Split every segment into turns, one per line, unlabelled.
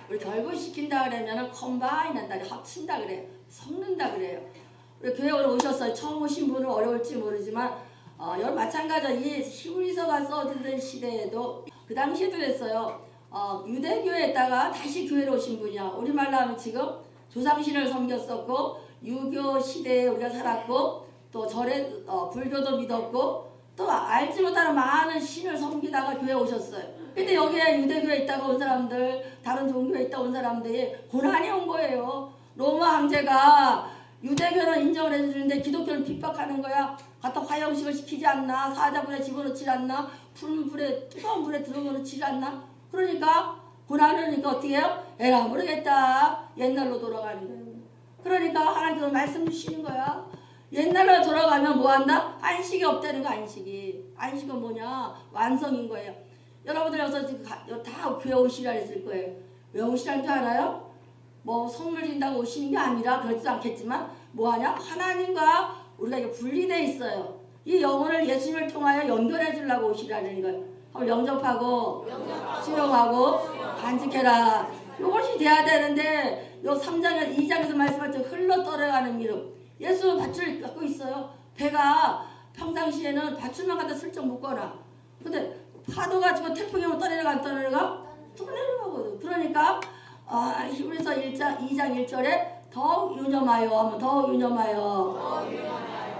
우리 결부시킨다 그러면은 컴바인 한다, 합친다 그래요. 섞는다 그래요. 우리 교회 오늘 오셨어요. 처음 오신 분은 어려울지 모르지만 여러분 마찬가지로 이 히브리서가 써지던 시대에도 그 당시에도 그랬어요. 유대교회에다가 다시 교회로 오신 분이야. 우리말로 하면 지금 조상신을 섬겼었고 유교 시대에 우리가 살았고 또 절에 불교도 믿었고 또 알지 못하는 많은 신을 섬기다가 교회에 오셨어요. 근데 여기에 유대교회에 있다가 온 사람들, 다른 종교에 있다가 온 사람들이 고난이 온 거예요. 로마 황제가 유대교는 인정을 해주는데 기독교는 핍박하는 거야. 갖다 화형식을 시키지 않나, 사자불에 집어넣지 않나, 뜨거운 불에 들어놓지 않나. 그러니까 고난이니까 어떻게 해요? 에라 모르겠다. 옛날로 돌아가는 거예요. 그러니까 하나님께서 말씀 주시는 거야. 옛날로 돌아가면 뭐한다? 안식이 없다는 거. 안식은 뭐냐? 완성인 거예요. 여러분들 여기서 지금 다 교회 오시라 했을 거예요. 왜 오시라는 줄 알아요? 뭐 선물 드린다고 오시는 게 아니라 그렇지도 않겠지만 뭐하냐? 하나님과 우리가 이게 분리되어 있어요. 이 영혼을 예수님을 통하여 연결해 주려고 오시라는 거예요. 한번 영접하고 수용하고 간직해라. 이것이 돼야 되는데 요 3장에 2장에서 말씀하신 흘러 떨어가는 믿음. 예수는 밧줄을 갖고 있어요. 배가 평상시에는 밧줄만 갖다 슬쩍 묶거나 근데 파도가 지금 태풍이 오면 떠내려가 안 떠내려가? 떠내려가거든. 그러니까 히브리서 2장 1절에 더욱 유념하여 하면 더욱 유념하여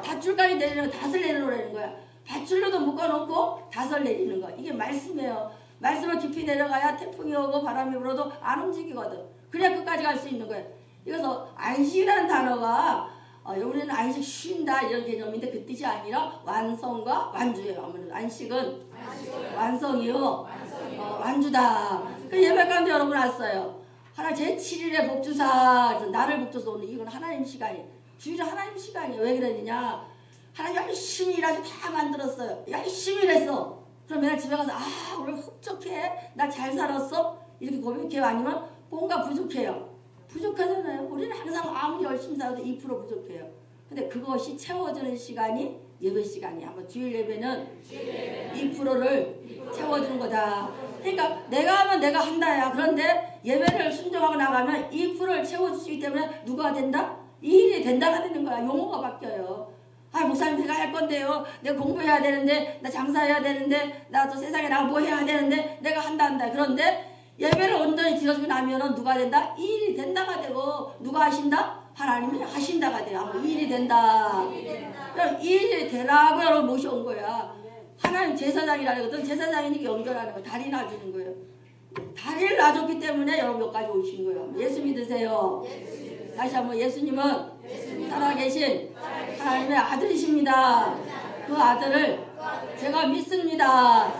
밧줄까지 내리는 닷을 내려놓으라는 거야. 밧줄로도 묶어놓고 닷을 내리는 거야. 이게 말씀이에요. 말씀을 깊이 내려가야 태풍이 오고 바람이 불어도 안 움직이거든. 그래야 끝까지 갈 수 있는 거예요. 이래서 안식이라는 단어가 우리는 안식 쉰다 이런 개념인데 그 뜻이 아니라 완성과 완주예요. 아무래도 안식은 완성이요. 완주다. 그 예배 가운데 여러분 왔어요. 하나 제7일에 복주사 그래서 나를 복주사 오늘 이건 하나님 시간이에요. 주일은 하나님 시간이에요. 왜 그러느냐? 하나님 열심히 일하셔 다 만들었어요. 열심히 일했어. 그럼 맨날 집에 가서 오늘 흡족해. 나 잘 살았어. 이렇게 고백해요. 아니면 뭔가 부족해요. 부족하잖아요. 우리는 항상 아무리 열심히 살아도 2% 부족해요. 근데 그것이 채워주는 시간이 예배 시간이야. 한번 주일 예배는 2%를 채워주는 거다. 그러니까 내가 하면 내가 한다야. 그런데 예배를 순종하고 나가면 2%를 채워주시기 때문에 누가 된다? 이 일이 된다가 되는 거야. 용어가 바뀌어요. 목사님 내가 할 건데요. 내가 공부해야 되는데 나 장사해야 되는데 나 또 세상에 나가 뭐 해야 되는데 내가 한다. 그런데 예배를 온전히 드려주고 나면은 누가 된다? 이 일이 된다가 되고 누가 하신다? 하나님이 하신다가 돼요. 이 일이 된다. 그럼 이 일이 되라고 여러분 모셔온 거야. 하나님 제사장이라는 것은 제사장이니까 연결하는 거야. 다리 놔주는 거예요. 다리를 놔줬기 때문에 여러분 여기까지 오신 거예요. 예수 믿으세요. 다시 한번 예수님은 살아계신 하나님의 아들이십니다. 그 아들을 제가 믿습니다.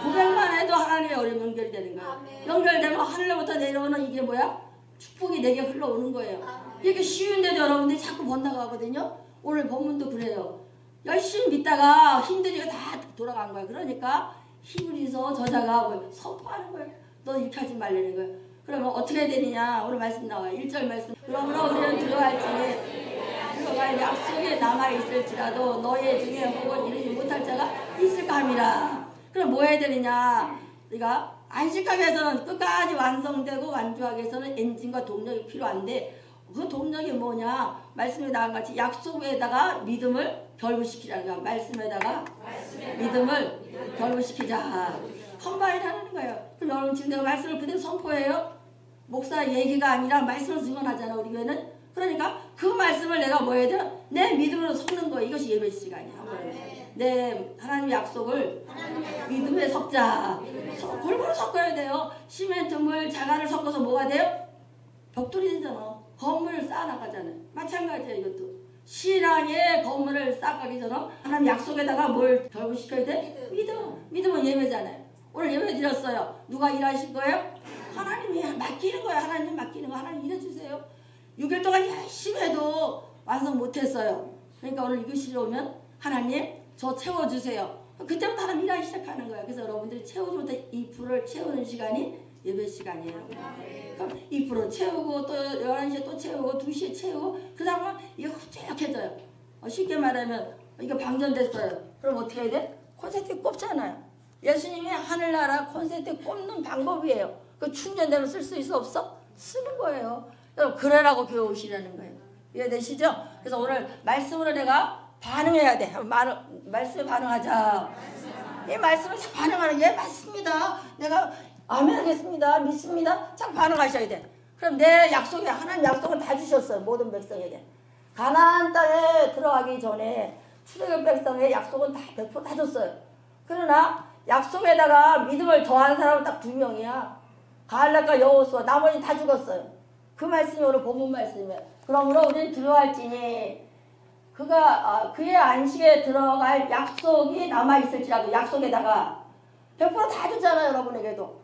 고백만 해도 하나님의 어려움 연결되는 거예요. 연결되면 하늘로부터 내려오는 이게 뭐야? 축복이 내게 흘러오는 거예요. 이게 쉬운데도 여러분들이 자꾸 번다가거든요. 오늘 본문도 그래요. 열심히 믿다가 힘드니까 다 돌아간 거예요. 그러니까 히브리서 저자가 선포하는 거예요. 너 이렇게 하지 말라는 거예요. 그러면 어떻게 되느냐? 오늘 말씀 나와요. 1절 말씀. 그러므로 우리는 들어갈 약속에 남아있을지라도 너희 중에 혹은 이르지 못할 자가 있을까 함이라. 그럼 뭐 해야 되느냐? 우리가 안식하기 위해서는 끝까지 완성되고 완주하기 위해서는 엔진과 동력이 필요한데 그 동력이 뭐냐? 말씀에 나온 같이 약속에다가 믿음을 결부시키라는 거야. 말씀에다가 믿음을 결부시키자. 컴바인 하는 거예요. 그럼 여러분 지금 내가 말씀을 그대로 선포해요. 목사 얘기가 아니라 말씀을 증언하잖아. 우리 교회는. 그러니까 그 말씀을 내가 뭐 해야 돼? 내 믿음으로 섞는 거예요. 이것이 예배 시간이야. 내 하나님의 약속을 믿음에 섞자. 골고루 섞어야 돼요. 시멘트물 자갈을 섞어서 뭐가 돼요? 벽돌이 되잖아. 건물을 쌓아나가잖아요. 마찬가지야 이것도. 신앙의 건물을 쌓기 전에 하나님 약속에다가 뭘 결부시켜야 돼? 믿음은 예배잖아요. 오늘 예배 드렸어요. 누가 일하실 거예요? 하나님이 맡기는 거예요. 하나님 맡기는 거. 하나님 일해주세요. 6일 동안 열심히 해도 완성 못했어요. 그러니까 오늘 이것이 오면 하나님 저 채워주세요. 그때부터 하나님 일하기 시작하는 거예요. 그래서 여러분들이 채우지 못한 2%를 채우는 시간이 예배 시간이에요. 그럼 2% 채우고 또 11시에 또 채우고 2시에 채우고 그 다음에 이게 흡족해져요. 쉽게 말하면 이게 방전됐어요. 그럼 어떻게 해야 돼? 콘센트 꼽잖아요. 예수님이 하늘나라 콘센트 꼽는 방법이에요. 그 충전대로 쓸 수 있어 없어? 쓰는 거예요. 여러분 그래라고 교회 오시라는 거예요. 이해되시죠? 그래서 오늘 말씀으로 내가 반응해야 돼. 말씀에 반응하자. 이 말씀을 잘 반응하는 게 맞습니다. 내가 아멘 하겠습니다. 믿습니다. 참 반응하셔야 돼. 그럼 내 약속에 하나님 약속은 다 주셨어요. 모든 백성에게. 가나안 땅에 들어가기 전에 출애굽 백성의 약속은 다 100% 다 줬어요. 그러나 약속에다가 믿음을 더한 사람은 딱 2명이야. 갈렙과 여호수아. 나머지 다 죽었어요. 그 말씀이 오늘 본문 말씀이에요. 그러므로 우리는 들어갈지니 그의 안식에 들어갈 약속이 남아있을지라도 약속에다가 100%다 줬잖아요. 여러분에게도.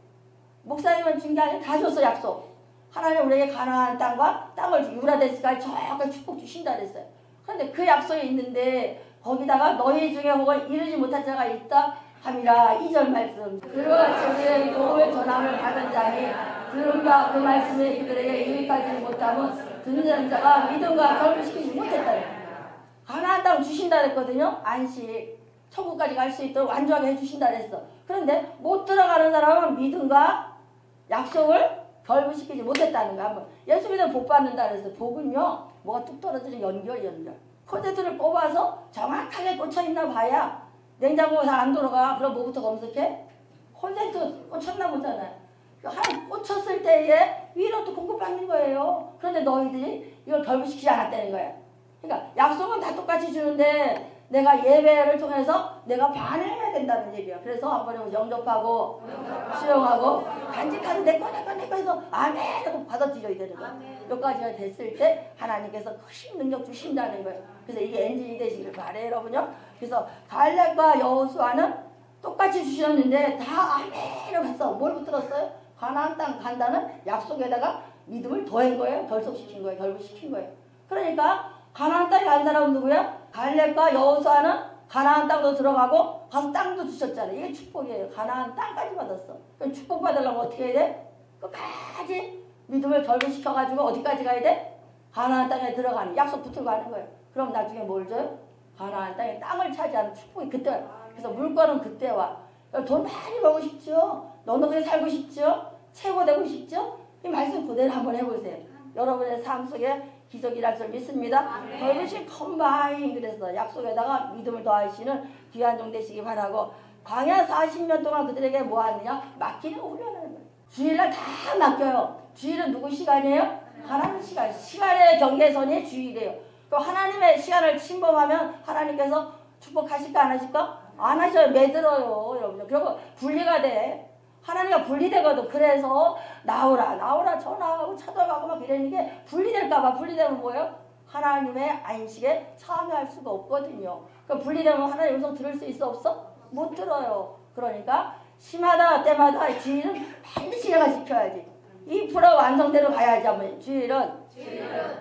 목사님은 준 게 아니라 다 줬어 약속. 하나님 우리에게 가나안 땅과 땅을 유라데스까지 저까지 축복 주신다 그랬어요. 그런데 그 약속이 있는데 거기다가 너희 중에 혹은 이르지 못한 자가 있다 함이라. 2절 말씀. 그와 같이 우리의 복음의 전함을 받은 자니 들음과 그 말씀이 그들에게 유익하지 못하면 듣는 자가 믿음과 결부시키지 못했다. 가나안 땅 주신다 그랬거든요. 안식 천국까지 갈 수 있도록 완전하게 해주신다 그랬어. 그런데 못 들어가는 사람은 믿음과 약속을 결부시키지 못했다는 거야. 한번 예수 믿으면 복 받는다 그랬어. 복은요 뭐가 뚝 떨어지는 연결. 콘센트를 꼽아서 정확하게 꽂혀있나 봐야 냉장고가 잘 안 돌아가. 그럼 뭐부터 검색해? 콘센트 꽂혔나 보잖아요. 하나 꽂혔을 때에 위로 또 공급받는 거예요. 그런데 너희들이 이걸 결부시키지 않았다는 거야. 그러니까 약속은 다 똑같이 주는데 내가 예배를 통해서 내가 반응해야 된다는 얘기야. 그래서 한번 영접하고 수용하고 간직하는 내 거 해서 아멘 하고 받아들여야 되는 거야. 여기까지가 됐을 때 하나님께서 크신 능력 주신다는 거예요. 그래서 이게 엔진이 되시길 바래요 여러분요. 그래서 갈렙과 여호수아는 똑같이 주셨는데 다 아멘을 했어. 뭘 붙들었어요? 가나안 땅 간다는 약속에다가 믿음을 더한 거예요. 결속시킨 거예요. 결부시킨 거예요. 그러니까 가나안 땅에 간 사람은 누구야? 갈렙과 여호수아는 가나안 땅도 들어가고 가서 땅도 주셨잖아요. 이게 축복이에요. 가나안 땅까지 받았어. 그럼 축복 받으려면 어떻게 해야 돼? 끝까지 믿음을 결부시켜가지고 어디까지 가야 돼? 가나안 땅에 들어가는 약속 붙들고 가는 거예요. 그럼 나중에 뭘 줘요? 가나안 땅에 땅을 차지하는 축복이 그때. 그래서 물건은 그때 와. 돈 많이 벌고 싶죠? 넉넉하게 살고 싶죠? 최고 되고 싶죠? 이 말씀 그대로 한번 해보세요. 여러분의 삶 속에 기적이 일할 줄 믿습니다. 결국은 컴바인 그래서 약속에다가 믿음을 더하시는 귀한 종 되시기 바라고. 광야 40년 동안 그들에게 뭐 하느냐? 맡기는 훈련하는 거예요. 주일날 다 맡겨요. 주일은 누구 시간이에요? 하나님 시간. 시간의 경계선이 주일이에요. 그럼 하나님의 시간을 침범하면 하나님께서 축복하실까 안 하실까? 안 하셔요. 매들어요. 여러분. 그리고 분리가 돼. 하나님과 분리되거든. 그래서 나오라 전화하고 찾아가고 막 이러는 게 분리될까봐. 분리되면 뭐예요? 하나님의 안식에 참여할 수가 없거든요. 그럼 분리되면 하나님의 음성 들을 수 있어 없어? 못 들어요. 그러니까 시마다 때마다 주일은 반드시 내가 지켜야지. 2% 완성대로 가야지. 한번 주일은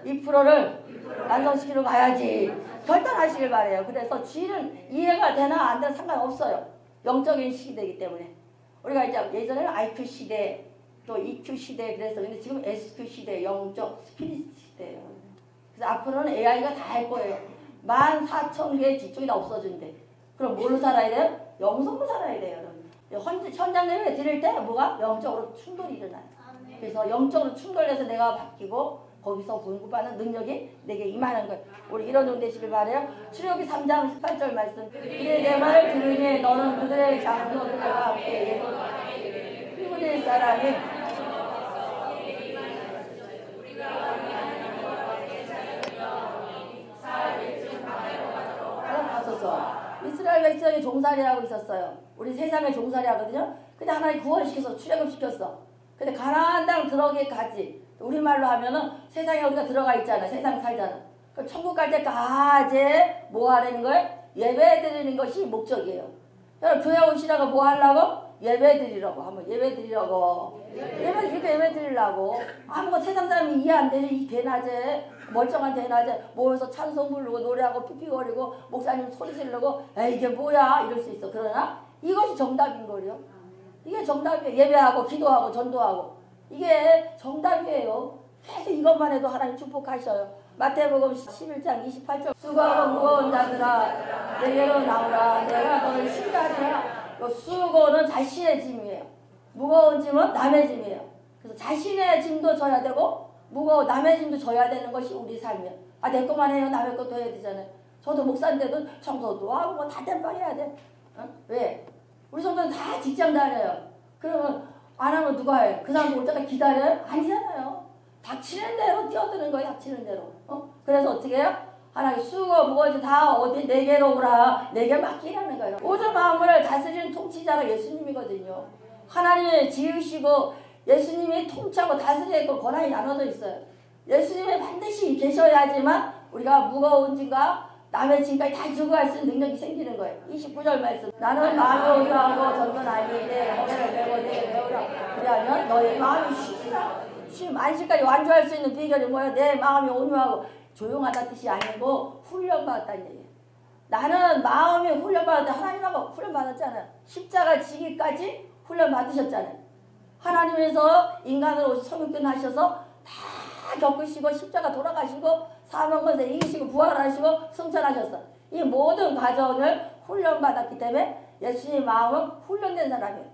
2%를 완성시키러 가야지. 결단하시길 바래요. 그래서 주일은 이해가 되나 안 되나 상관없어요. 영적인 시대이기 때문에. 우리가 이제 예전에는 IQ 시대, 또 EQ 시대 그래서 근데 지금 SQ 시대, 영적 스피릿 시대예요. 그래서 앞으로는 AI가 다 할 거예요. 14,000개의 직종이 다 없어진대. 그럼 뭘로 살아야 돼요? 영성으로 살아야 돼요. 현장 예배 드릴 때 뭐가? 영적으로 충돌이 일어나요. 그래서 영적으로 충돌해서 내가 바뀌고 거기서 공급하는 능력이 내게 임하는 거예요. 우리 이런 종 되시길 바래요. 출애굽기 3장 18절 말씀. 그들의 내 말을 들으니 너는 그들의 장로들과 함께 히브리 사람이 이스라엘 백성이 종살이 하고 있었어요. 우리 세상에 종살이 하거든요. 근데 하나님 구원시켜서 출애굽시켰어. 근데 가나안 땅 들어가기까지 우리말로 하면은 세상에 우리가 들어가 있잖아. 세상 살잖아. 그럼 천국 갈 때까지 뭐 하라는 거예요? 예배 드리는 것이 목적이에요. 여러분 교회 오시라고 뭐 하려고? 예배 드리라고. 한번 예배 드리라고. 예배 드리려고. 아무것도 세상 사람이 이해 안 되는 이 대낮에 멀쩡한 대낮에 모여서 찬송 부르고 노래하고 삐삐거리고 목사님 소리 지르고 에이 이게 뭐야 이럴 수 있어. 그러나 이것이 정답인 거예요. 이게 정답이에요. 예배하고 기도하고 전도하고 이게 정답이에요. 계속 이것만 해도 하나님 축복하셔요. 마태복음 11장 28절 수고하고 무거운 자들아 내게로 나오라 내가 너를 쉬게 하리라. 수고는 자신의 짐이에요. 무거운 짐은 남의 짐이에요. 그래서 자신의 짐도 져야 되고 남의 짐도 져야 되는 것이 우리 삶이에요. 아, 내 것만 해요. 남의 것도 해야 되잖아요. 저도 목사인데도 청소도 하고 뭐 다 땜빵 해야 돼. 어? 왜? 우리 성도는 다 직장 다녀요. 그러면 안 하면 누가 해? 그 사람 올 때까지 기다려요? 아니잖아요. 닥치는 대로 뛰어드는 거예요. 닥치는 대로. 그래서 어떻게 해요? 하나님 수고 무거워지 다 어디 내게로 오라. 내게 맡기라는 거예요. 오전 마음을 다스리는 통치자가 예수님이거든요. 하나님이 지으시고 예수님이 통치하고 다스리고 권한이 나눠져 있어요. 예수님이 반드시 계셔야지만 우리가 무거운 짐과 남의 짐까지 다 주고 갈 수 있는 능력이 생기는 거예요. 29절 말씀. 나는 마음이 온유하고 전건 아니되 허를 메고 내게 메우라. 그리하면 너의 마음이 쉬리라. 안식까지 완주할 수 있는 비결이 뭐예요? 내 마음이 온유하고 조용하다 뜻이 아니고 훈련받았다는 얘기예요. 나는 마음이 훈련받았다. 하나님하고 훈련받았잖아요. 십자가 지기까지 훈련받으셨잖아요. 하나님에서 인간으로 성육된 하셔서 다 겪으시고 십자가 돌아가시고 사망권세 이기시고 부활하시고 승천하셨어. 이 모든 과정을 훈련받았기 때문에 예수님의 마음은 훈련된 사람이에요.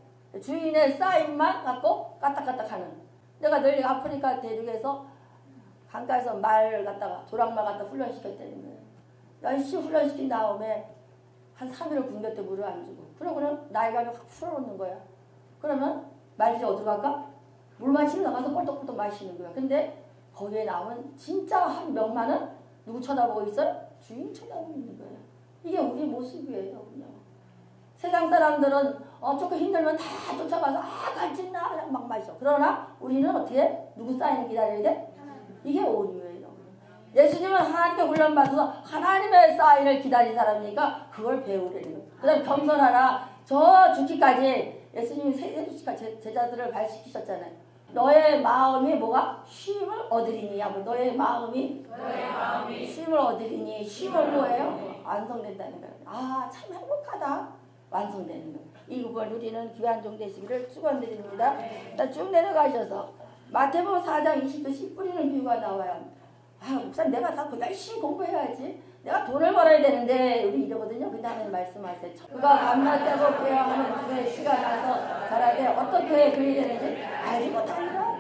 주인의 사인만 갖고 까딱까딱하는. 내가 늘 아프리카 대륙에서 강가에서 말 갖다가 조랑말 갖다 훈련시켰다는 거예요. 열심히 훈련시킨 다음에 한 3일을 굶겼대. 물을 안 주고. 그러고는 나이가 확 풀어놓는 거야. 그러면 말이지 어디로 갈까? 물 마시러 나가서 꼴떡꼴떡 마시는 거야. 근데 거기에 남은 진짜 한 명만은 누구 쳐다보고 있어요? 주인 쳐다보고 있는 거예요. 이게 우리 모습이에요. 그냥. 세상 사람들은 조금 힘들면 다 쫓아가서 갈증나 그냥 막 마셔. 그러나 우리는 어떻게? 누구 사인을 기다려야 돼? 이게 온유예요. 예수님은 하나님께 훈련받아서 하나님의 사인을 기다린 사람이니까 그걸 배우려는 거예요. 그 다음에 겸손하라. 저 죽기까지 예수님이 세주시까지 제자들을 발시키셨잖아요. 너의 마음이 뭐가? 쉼을 얻으리니. 너의 마음이 쉼을 얻으리니. 쉼은 뭐예요? 완성된다는 거예요. 아, 참 행복하다. 완성되는 거예요. 이 부분 누리는 귀한 종 되시기를 축원드립니다. 쭉 내려가셔서 마태복음 4장 20절 씨 뿌리는 비유가 나와요. 아, 목사님 내가 다 열심히 공부해야지. 내가 돈을 벌어야 되는데 우리 이러거든요. 그 다음에 말씀하세요. 그가 밤낮 자고 깨어하는 중에 씨가 나서 자라되 어떻게 그리 되는지 알지 못합니다.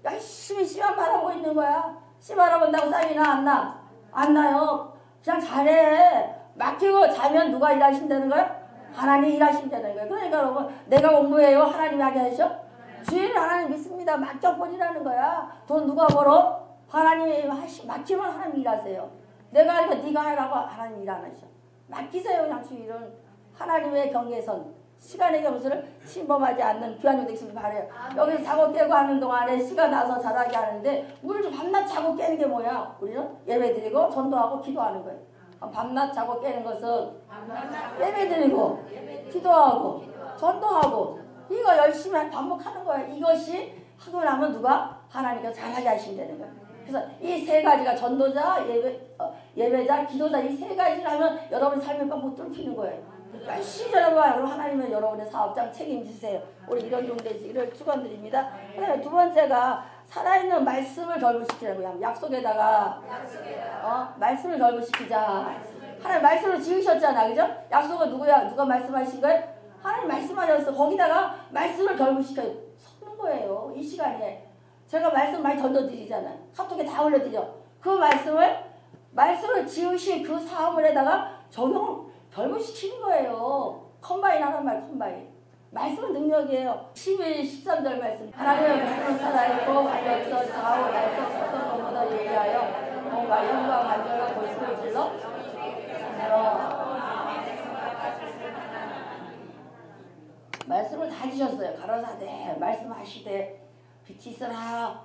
열심히 씨만 바라보고 있는 거야. 씨 바라본다고 쌍이 나 안 나? 안 나요. 그냥 잘해. 맡기고 자면 누가 일하신다는 거야? 하나님이 일하신다는 거예요. 그러니까 여러분 내가 공부해요. 하나님이 하게 하셔? 주인을 하나님 믿습니다. 맡겨버리라는 거야. 돈 누가 벌어? 하나님이 맡기면 하나님 일하세요. 내가 하니까 네가 하라고 하나님 일 안 하셔. 맡기세요. 그냥 주일은 하나님의 경계선 시간의 경수를 침범하지 않는 귀한 종 되시길 바래요. 여기서 자고 깨고 하는 동안에 씨가 나서 자라게 하는데 우리 좀 밤낮 자고 깨는 게 뭐야? 우리는 예배드리고 전도하고 기도하는 거예요. 밤낮 자고 깨는 것은 예배드리고 기도하고 전도하고 이거 열심히 반복하는 거예요. 이것이 하고 나면 누가? 하나님께서 잘하게 하신다는 거예요. 그래서 이 세 가지가 전도자, 예배자, 기도자 이 세 가지를 하면 여러분 삶의 못 뚫히는 거예요. 열심히 전해봐요. 그럼 하나님은 여러분의 사업장 책임지세요. 우리 이런 종 되시기를 축원드립니다. 그다음에 두 번째가 살아있는 말씀을 결부시키라고요. 약속에다가 말씀을 결부시키자. 하나님 말씀을 지으셨잖아. 그죠? 약속은 누구야? 누가 말씀하신 거예요? 하나님 말씀하셨어. 거기다가 말씀을 결부시켜요. 섞는 거예요. 이 시간에. 제가 말씀 많이 던져드리잖아요. 카톡에 다 올려드려. 그 말씀을 지으신 그 사물에다가 결부시키는 거예요. 컴바인 하는 말 컴바인. 말씀은 능력이에요. 11, 13절 말씀. 하나님의 말씀은 살아있고 여기서 좌우 날서 어떤 것보다 예리하여 뭔가 영광 간절과 고심을 질러 말씀을 다 주셨어요. 가로사대 말씀하시되 빛이 있어라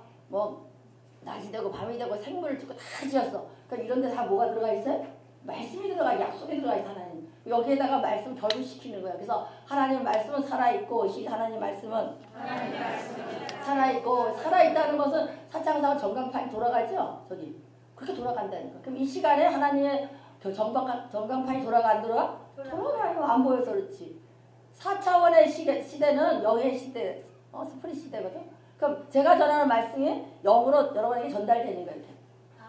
낮이 되고 밤이 되고 생물을 짓고 다 지었어. 그러니까 이런 데 다 뭐가 들어가 있어요? 말씀이 들어가 약속이 들어가 있어. 하나님 여기에다가 말씀 결부시키는 거예요. 그래서 하나님 말씀은 살아있고 하나님 말씀은 살아있고 살아있다는 것은 사창사가 전광판이 돌아가죠. 저기 그렇게 돌아간다는 거예요. 그럼 이 시간에 하나님의 전광판이 돌아가 안 돌아가? 돌아가요. 안 보여서 그렇지. 4차원의 시대는 영의 시대 스프릿 시대거든. 그럼 제가 전하는 말씀이 영으로 여러분에게 전달되는 거예요.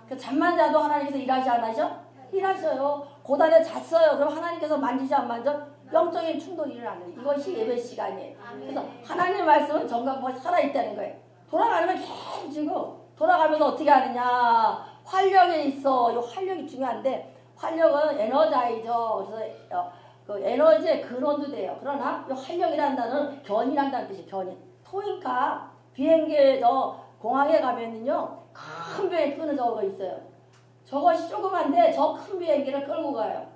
그 잠만 자도 하나님께서 일하시 안 하셔? 일하셔요. 고단에 잤어요. 그럼 하나님께서 만지시 안 만져? 영적인 충돌이 일어나는 거예요. 이것이 예배 시간이에요. 그래서 하나님의 말씀은 정각과 살아있다는 거예요. 돌아가면 계속 지금 돌아가면서 어떻게 하느냐. 활력이 있어. 이 활력이 중요한데 활력은 에너자이저. 그래서 그 에너지의 근원도 돼요. 그러나 이 활력이라는 단어는 견인한다는 뜻이에요. 견인. 토잉카 비행기에서 공항에 가면은요 큰 비행기 끄는 저거 있어요. 저것이 조그만데 저 큰 비행기를 끌고 가요.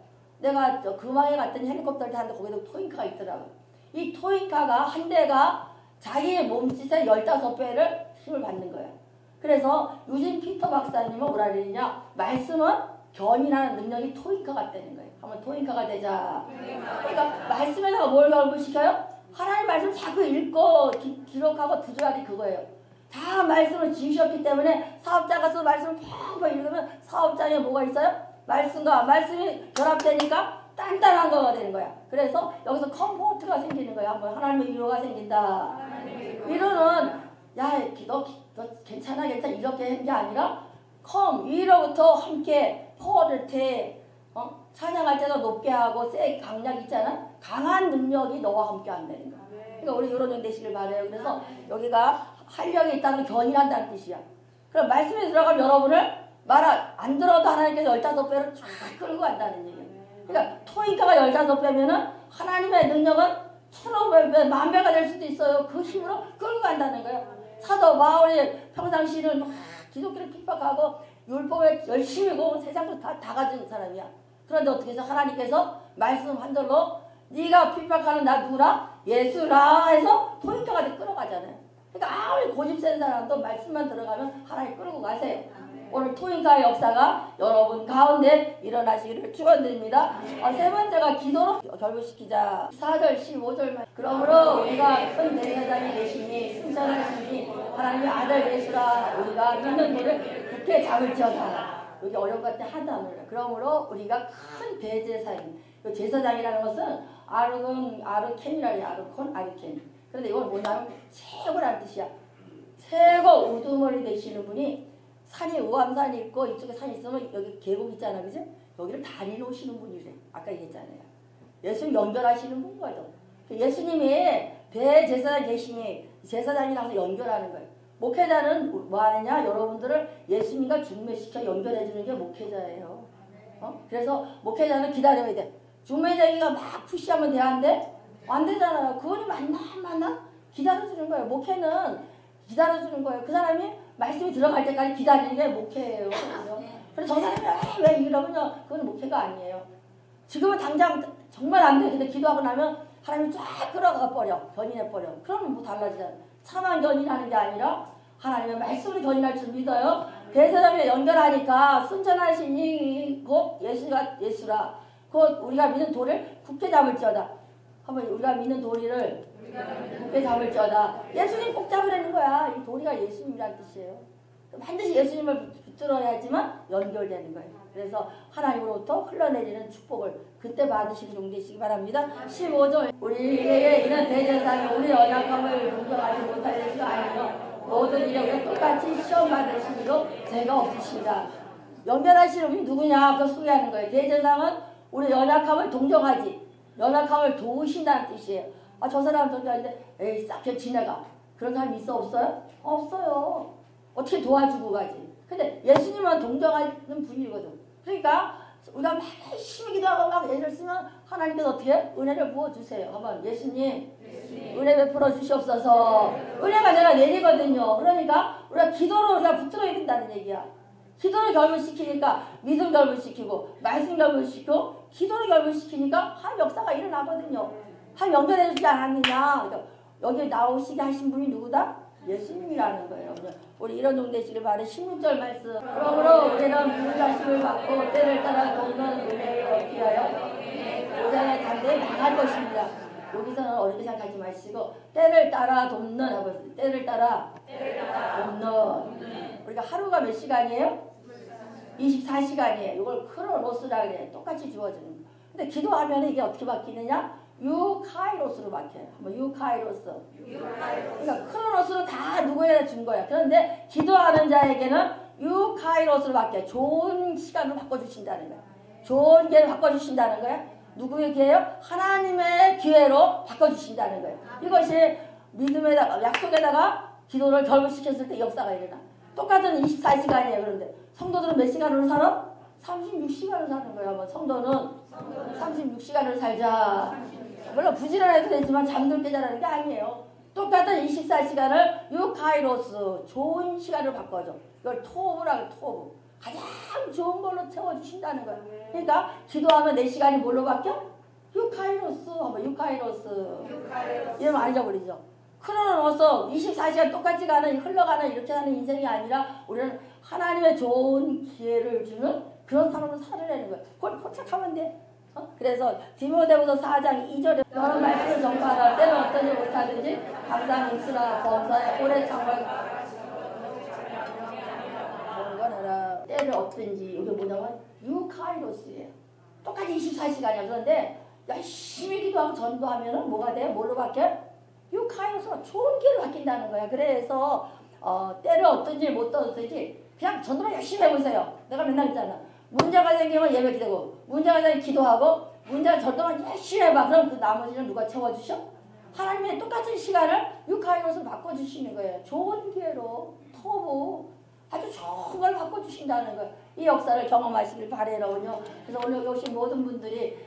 내가 저 금왕에 갔더니 헬리콥터를 타는데 거기도 토잉카가 있더라고. 이 토잉카가 한 대가 자기의 몸짓의 15배를 힘을 받는 거예요. 그래서 유진 피터 박사님은 뭐라 그러냐. 말씀은 견인하는 능력이 토잉카 같다는 거예요. 한번 토잉카가 되자. 그러니까 말씀에다가 뭘 결부시켜요? 하나님 말씀 자꾸 읽고 기록하고 두드러지 그거예요. 다 말씀을 지으셨기 때문에 사업자가 서 말씀을 펑펑 읽으면 사업장에 뭐가 있어요? 말씀과 말씀이 결합되니까 단단한 거가 되는 거야. 그래서 여기서 컴포트가 생기는 거야. 한번 하나님의 위로가 생긴다. 위로는 야, 너 괜찮아 이렇게 한 게 아니라 위로부터 함께 포를 태 찬양할 때도 높게 하고 세 강약 있잖아. 강한 능력이 너와 함께 한다는 거야. 그러니까 우리 이런 되시길 바래요. 그래서 여기가 활력이 있다는 견인한다는 뜻이야. 그럼 말씀에 들어가면 여러분을 안 들어도 하나님께서 15배로 쫙 끌고 간다는 얘기야. 그러니까 토익가가 15배면은 하나님의 능력은 1500배, 10,000배가 될 수도 있어요. 그 힘으로 끌고 간다는 거예요. 사도 바울이 평상시는 막 기독교를 핍박하고 율법에 열심히고 세상도 다 가진 사람이야. 그런데 어떻게 해서 하나님께서 말씀 한 절로 네가 핍박하는 나 누구라? 예수라 해서 토익가가 끌어가잖아요. 그러니까 아무리 고집 센 사람도 말씀만 들어가면 하나님 끌고 가세요. 오늘 토익가의 역사가 여러분 가운데 일어나시기를 축원드립니다. 세 번째가 기도로 결부시키자. 4절 15절만. 그러므로 우리가 큰 대제사장이 되시니 승천하시니 하나님의 아들 예수라 우리가 믿는 도를 굳게 잡을지어다. 여기 어려운 것 같아 하나도 안 어려워. 그러므로 우리가 큰 대제사장. 제사장이라는 것은 아르켄이라 해요. 아르켄. 그런데 이건 뭐냐면 최고라는 뜻이야. 최고 우두머리 되시는 분이 산이 우암산이 있고 이쪽에 산이 있으면 여기 계곡 있잖아. 그죠? 여기를 다리 놓으시는 분이래. 아까 얘기했잖아요. 예수님 연결하시는 분이거든. 예수님이 대제사장 계시니 제사장이라서 연결하는 거예요. 목회자는 뭐 하느냐? 여러분들을 예수님과 중매시켜 연결해주는 게 목회자예요. 그래서 목회자는 기다려야 돼. 중매자기가 막 푸시하면 돼안돼? 안 되잖아요. 그분이 만나? 기다려주는 거예요. 목회는 기다려주는 거예요. 그 사람이 말씀이 들어갈 때까지 기다리는 게 목회예요. 그래서 저 사람이 왜 이러면요. 그건 목회가 아니에요. 지금은 당장 정말 안 돼. 근데 기도하고 나면 하나님이 쫙 끌어가 버려. 견인해 버려. 그러면 뭐 달라지잖아요. 차만 견인하는 게 아니라 하나님의 말씀으로 견인할 줄 믿어요. 대제사장에 연결하니까 순천하시니 곧 예수라. 곧 우리가 믿는 도를 굳게 잡을지어다. 한번 우리가 믿는 도리를 굳게 잡을지어다. 예수님 꼭 잡으라는 거야. 이 도리가 예수님이라는 뜻이에요. 반드시 예수님을 붙들어야지만 연결되는 거예요. 그래서 하나님으로부터 흘러내리는 축복을 그때 받으시기 용되시기 바랍니다. 15절 우리에게 이런 대제사장이 우리 연약함을 동정하지 못할 것이 아니며 모든 일에 우리가 똑같이 시험 받으시기로 죄가 없으십니다. 연결하시는 분이 누구냐? 그걸 소개하는 거예요. 대제사장은 우리 연약함을 동정하지 연약함을 도우신다는 뜻이에요. 저 사람 저기 하는데 에이 싹 지나가. 그런 사람 있어 없어요? 없어요. 어떻게 도와주고 가지. 근데 예수님은 동정하는 분이거든. 그러니까 우리가 막 열심히 기도하고 막 애를 쓰면 하나님께서 어떻게 은혜를 부어주세요. 한번 예수님 은혜 베풀어 주시옵소서. 은혜가 내가 내리거든요. 그러니까 우리가 기도로 우리가 붙들어야 된다는 얘기야. 기도를 결부시키니까 믿음 결부시키고 말씀 결부시키고 기도를 결부시키니까 한 역사가 일어나거든요. 한 연결해 주지 않았느냐. 여기 나오시게 하신 분이 누구다? 예수님이라는 거예요. 우리 이런 종 되시길 바래. 16절 말씀. 그러므로 우리는 부르심을 받고 때를 따라 돕는 은혜를 얻기 위하여 고생에 담대히 나갈 것입니다. 여기서는 어렵게 생각하지 마시고 때를 따라 돕는 하고 있어요. 때를 따라 돕는. 우리가 하루가 몇 시간이에요? 24시간이에요. 이걸 크로노스라 그래. 똑같이 주어지는 거. 근데 기도하면 이게 어떻게 바뀌느냐? 유카이로스로 바뀌어요. 한번 유카이로스. 그러니까 크로노스는 다 누구에다 준 거야. 그런데 기도하는 자에게는 유카이로스로 바뀌어요. 좋은 시간으로 바꿔주신다는 거야. 좋은 기회를 바꿔주신다는 거야. 누구의 기회요? 하나님의 기회로 바꿔주신다는 거예요. 이것이 믿음에다가 약속에다가 기도를 결부시켰을 때 역사가 일어나. 똑같은 24시간이에요. 그런데 성도들은 몇 시간으로 살아? 36시간을 사는 거예요. 뭐 성도는 36시간을 살자. 물론 부지런해도 되지만 잠들 깨자라는 게 아니에요. 똑같은 24시간을 유카이로스 좋은 시간을 바꿔줘. 이걸 토브라고 토브. 가장 좋은 걸로 채워주신다는 거예요. 그러니까 기도하면 내 시간이 뭘로 바뀌어? 유카이로스. 유카이로스. 이러면 안 잊어버리죠. 크로노스 24시간 똑같이 가는 흘러가는 이렇게 사는 인생이 아니라 우리는 하나님의 좋은 기회를 주는 그런 사람으로 살아내는 거예요. 그걸 포착하면 돼. 그래서 디모데후서 4장 2절에 여러 말씀을 전파할 때는 어떤지 못하든지 항상 인수나 범사에 오래 참을 하라. 때를 얻든지 이게 뭐냐면 유카이로스예요. 똑같이 24시간이야. 그런데 열심히 기도하고 전도하면은 뭐가 돼? 뭘로 바뀌어? 유카이로스가 좋은 기회로 바뀐다는 거야. 그래서 때를 얻든지 못 얻든지 그냥 전도만 열심히 해보세요. 내가 맨날 있잖아. 문제가 생기면 예배 기도하고 문제가 생기면 기도하고 문제가 전도만 열심히 해봐. 그럼 그 나머지는 누가 채워주셔? 하나님의 똑같은 시간을 유카이로스 바꿔주시는 거예요. 좋은 기회로 토부 아주 좋은 걸 바꿔주신다는 거예요. 이 역사를 경험하시길 바래요군요. 그래서 오늘 여기 오신 모든 분들이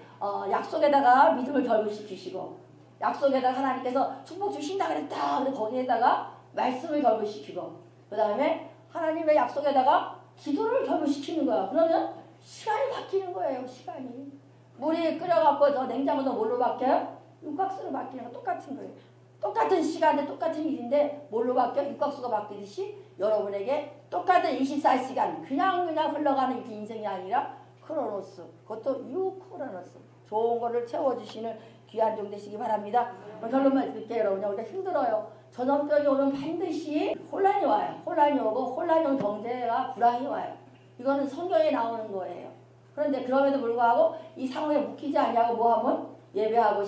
약속에다가 믿음을 결부시키시고 약속에다가 하나님께서 축복 주신다 그랬다. 그래서 거기에다가 말씀을 결부시키고 그 다음에 하나님의 약속에다가 기도를 결부시키는 거야. 그러면 시간이 바뀌는 거예요. 시간이. 물이 끓여갖고 저 냉장고도 뭘로 바뀌어요? 육각수로 바뀌는 거 똑같은 거예요. 똑같은 시간에 똑같은 일인데 뭘로 바뀌어? 육각수가 바뀌듯이 여러분에게 똑같은 24시간 그냥 흘러가는 인생이 아니라 크로노스 그것도 유크로노스 좋은 거를 채워주시는 귀한 종 되시기 바랍니다. 결론만 드릴게요. 여러분 우리가 힘들어요. 전염병이 오면 반드시 혼란이 와요. 혼란이 오고 혼란이 오면 경제가 불황이 와요. 이거는 성경에 나오는 거예요. 그런데 그럼에도 불구하고 이 상황에 묶이지 않냐고 뭐하면 예배하고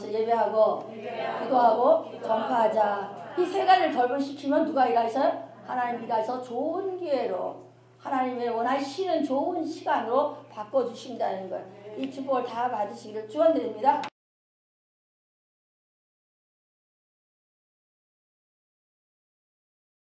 기도하고 전파하자. 이 세 가지를 결부시키면 누가 일하셔요? 하나님 일하셔서 좋은 기회로 하나님의 원하시는 좋은 시간으로 바꿔주신다는 거예요. 이 축복을 다 받으시기를 축원드립니다.